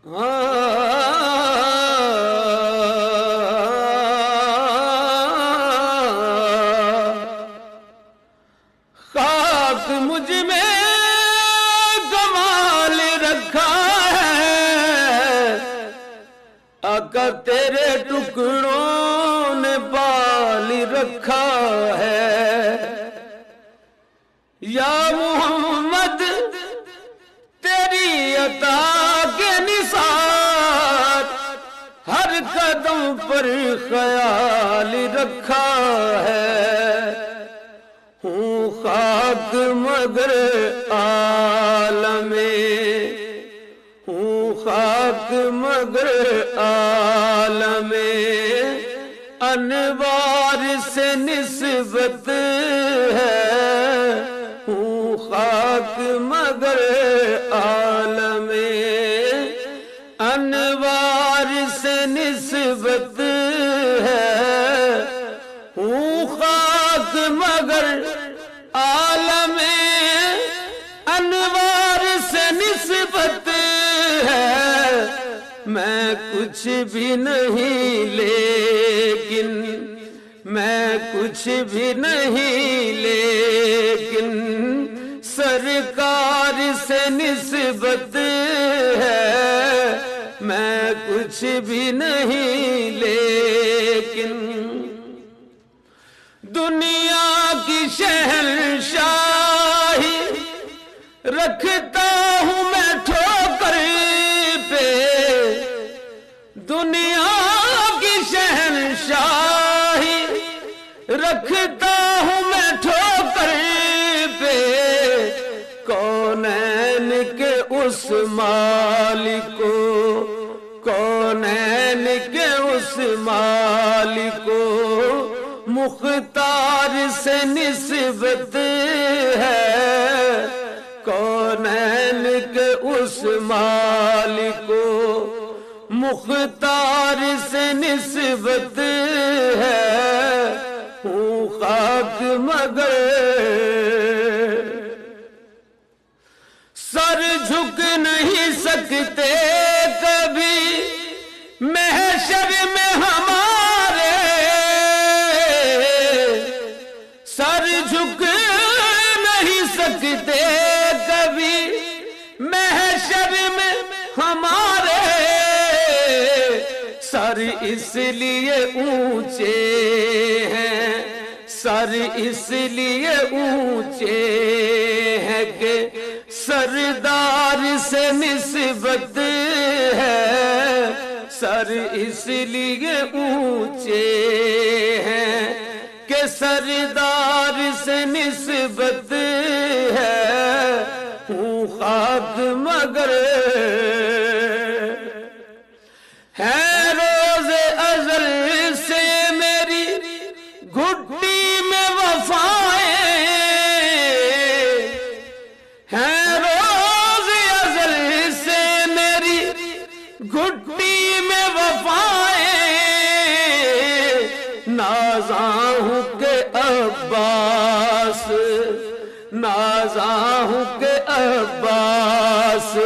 خاک مجھ میں کمال رکھا ہے، آقا تیرے ٹکڑوں نے پال رکھا ہے۔ یا محمد تیری عطا کے نثار ہر قدم پر خیال رکھا ہے۔ ہوں خاک مگر عالم، ہوں خاک مگر عالم انوار سے نسبت ہے۔ ہوں خاک مگر عالم انوار سے نسبت ہے۔ ہوں خاک مگر عالم انوار سے نسبت ہے۔ میں کچھ بھی نہیں لیکن، میں کچھ بھی نہیں لیکن سرکار سے نسبت ہے۔ میں کچھ بھی نہیں لیکن دنیا کی شہنشاہی رکھتا ہوں میں ٹھوکر پہ، دنیا کی شہنشاہی رکھتا ہوں میں ٹھوکر پہ۔ کونین کے اس مالک کو، کونین کے اس مالک کو مختار سے نسبت ہے۔ کونین کے اس مالک کو مختار سے نسبت ہے۔ ہوں خاک مگر سر جھک نہیں سکتے کبھی محشر میں ہمارے، سر جھک نہیں سکتے کبھی محشر میں ہمارے۔ سر اس لیے اونچے ہیں، سر اس لیے اونچے ہیں کہ سردار سے نسبت ہے۔ سر اس لیے اونچے ہیں کہ سردار سے نسبت ہے۔ ہوں خاک مگر ہے روز ازل سے میری گھٹی میں وفائیں، ہے روز ازل سے میری گھٹی میں وفائیں۔ نازاں ہوں کہ عباس، نازاں ہوں کہ عباس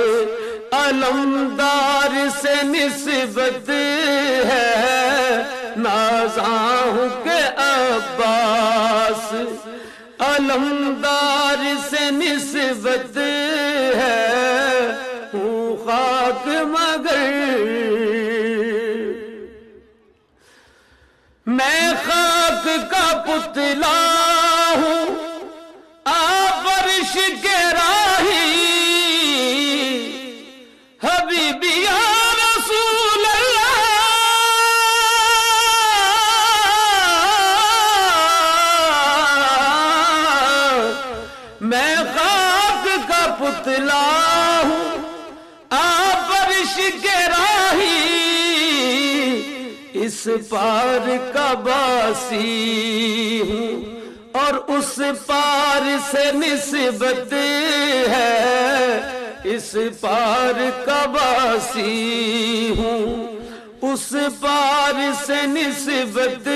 علمدار سے نسبت ہے۔ نازاں ہوں کہ عباس علمدار سے نسبت ہے۔ ہوں خاک مگر میں خاک کا پتلا ہوں آپ عرش کے راہی، حبیبی یا رسول اللہ میں خاک کا پتلا ہوں آپ عرش کے راہی۔ اس پار کا باسی ہوں اور اس پار سے نسبت ہے۔ اس پار کا باسی ہوں اس پار سے نسبت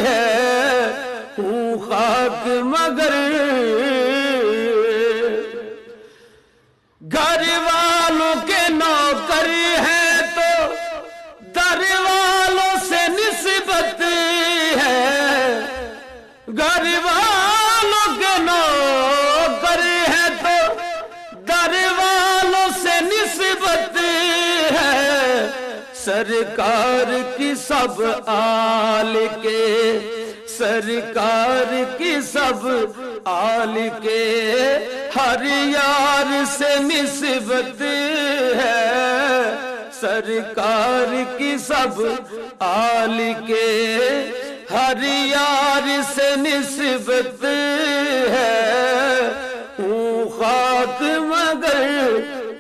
ہے۔ ہوں خاک مگر گھر والوں کے نوکر ہیں، سرکار کی سب آل کے، سرکار کی سب آل کے، ہر یار سے نسبت ہے، سرکار کی سب آل کے، ہر یار سے نسبت ہے، ہوں خاک مگر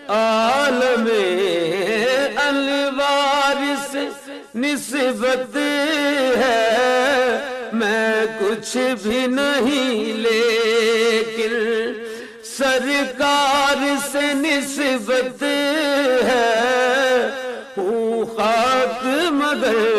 عالم انوار سے نسبت ہے، میں کچھ بھی نہیں لیکن سرکار سے نسبت ہے، ہوں خاک مگر